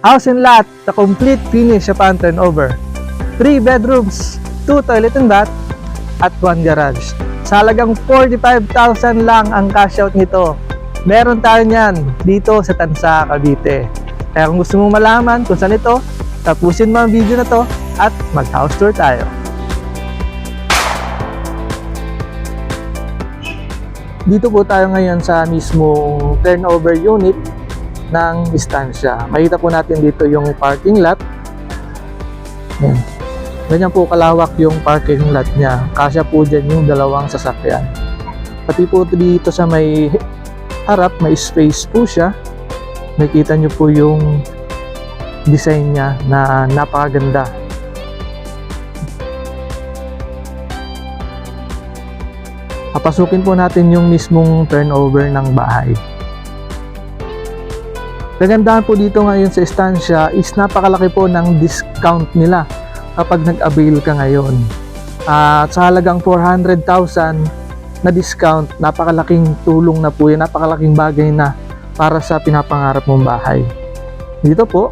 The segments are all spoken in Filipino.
House and lot, the complete finish upon turnover. 3 bedrooms, 2 toilet and bath, at 1 garage. Sa halagang 45,000 lang ang cash out nito. Meron tayo niyan dito sa Tansa, Cavite. Kaya kung gusto mong malaman kung saan ito, tapusin mo ang video na to at mag-house tour tayo. Dito po tayo ngayon sa mismong turnover unit ng istansya. Makita po natin dito yung parking lot. Yan. Ganyan po kalawak yung parking lot niya. Kasya po dyan yung dalawang sasakyan. Pati po dito sa may harap, may space po siya. Nakita nyo po yung design niya na napakaganda. Papasukin po natin yung mismong turnover ng bahay. Kagandahan po dito ngayon sa istansya is napakalaki po ng discount nila kapag nag-avail ka ngayon. At sa halagang 400,000 na discount, napakalaking tulong na po yan, napakalaking bagay na para sa pinapangarap mong bahay. Dito po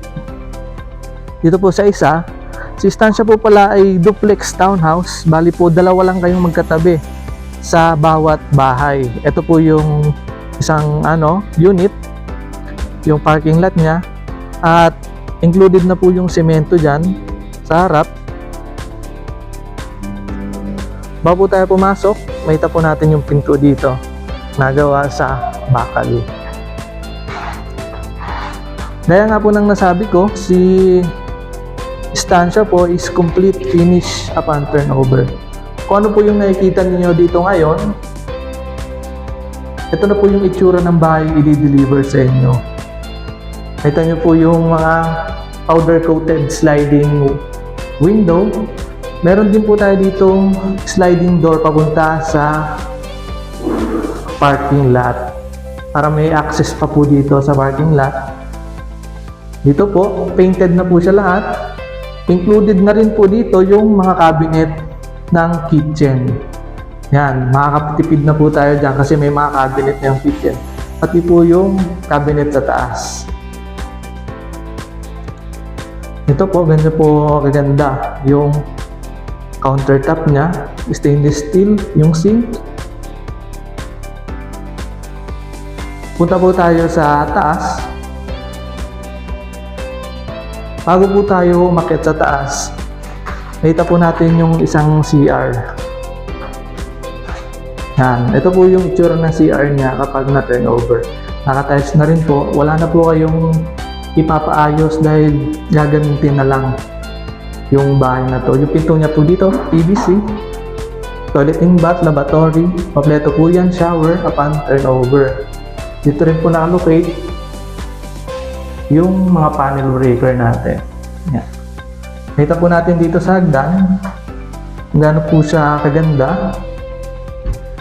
sa isa, si istansya po pala ay duplex townhouse, bali po dalawa lang kayong magkatabi sa bawat bahay. Ito po yung isang unit, yung parking lot niya, at included na po yung semento dyan sa harap. Bago tayo pumasok, makita po natin yung pinto dito nagawa sa bakal. Gaya nga po nang nasabi ko, si istansya po is complete finish upon turnover. Kung ano po yung nakikita niyo dito ngayon, ito na po yung itsura ng bahay i-deliver sa inyo. Kita nyo po yung mga powder coated sliding window. Meron din po tayo ditong sliding door papunta sa parking lot para may access pa po dito sa parking lot. Dito po, painted na po siya lahat. Included na rin po dito yung mga cabinet ng kitchen. Yan, makakatipid na po tayo dyan kasi may mga cabinet na yung kitchen. Pati po yung cabinet sa taas. Ito po, ganyan po kaganda yung countertop niya, stainless steel, yung sink. Punta po tayo sa taas. Bago po tayo umakyat sa taas, nakita po natin yung isang CR. Yan, ito po yung itsura ng CR niya kapag na-turnover. Naka-tiles na rin po, wala na po kayong ipapaayos dahil gagamitin na lang yung bahay na to. Yung pinto niya po dito, PVC, toilet and bath, lavatory, kompleto po yan, shower upon turnover. Dito rin po na-allocate yung mga panel breaker natin. Yan. Kita po natin dito sa hagdan, gano'n po siya kaganda.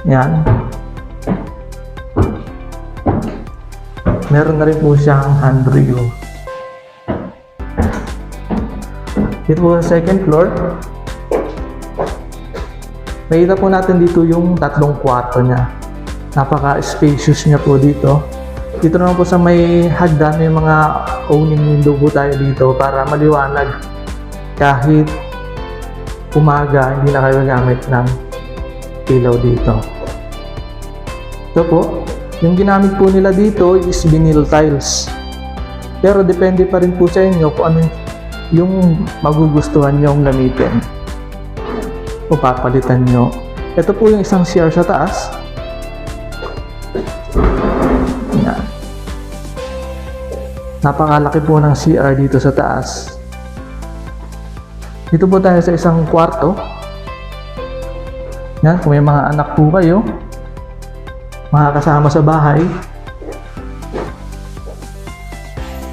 Yan. Meron na rin po siyang handrail. Dito po sa second floor, makita po natin dito yung tatlong kwarto niya. Napaka-spacious niya po dito. Dito naman po sa may hagdan, may mga owning window po tayo dito para maliwanag. Kahit umaga, hindi na kayo gamit ng ilaw dito. Ito po, yung ginamit po nila dito is vinyl tiles. Pero depende pa rin po sa inyo kung ano yung magugustuhan nyong gamitin o papalitan nyo. Ito po yung isang CR sa taas. Yan. Napakalaki po ng CR dito sa taas. Dito po tayo sa isang kwarto. Yan, kung may mga anak po kayo, mga kasama sa bahay,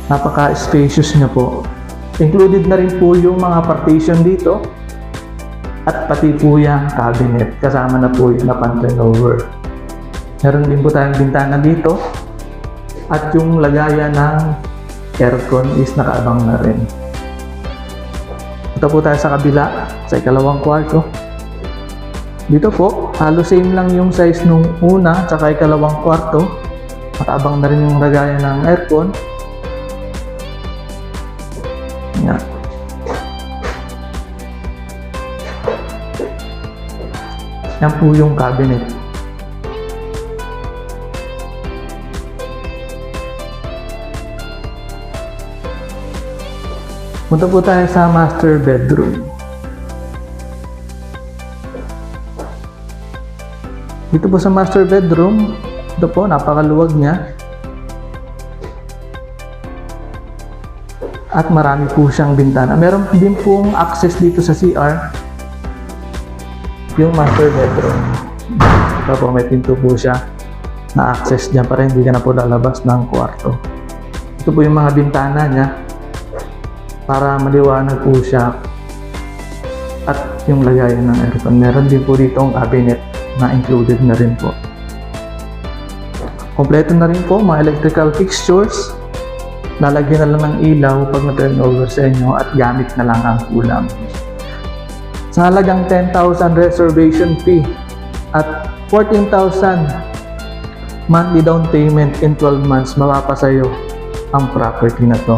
napaka-spacious niya po. Included na rin po yung mga partition dito at pati po yung cabinet. Kasama na po yung na-turnover. Meron din po tayong bintana dito at yung lagayan ng aircon is nakaabang na rin. Ito po tayo sa kabila, sa ikalawang kwarto. Dito po, halos same lang yung size nung una at ikalawang kwarto. Nakaabang na rin yung lagayan ng aircon. niya. Yan po yung cabinet. Punta po tayo sa master bedroom. Dito po sa master bedroom, ito po, napakaluwag niya. At marami po siyang bintana. Meron din pong access dito sa CR. Yung master bedroom. Ito po, may pinto po siya na access dyan para hindi ka na po lalabas ng kwarto. Ito po yung mga bintana niya para maliwanag po siya. At yung lagayan ng aircon. Meron din po dito ang cabinet na included na rin po. Kompleto na rin po mga electrical fixtures. Lalagyan na lang ng ilaw pag na-turn over sa inyo at gamit na lang ang kulang. Sa halagang 10,000 reservation fee at 14,000 monthly down payment in 12 months, mapapasayo ang property na to.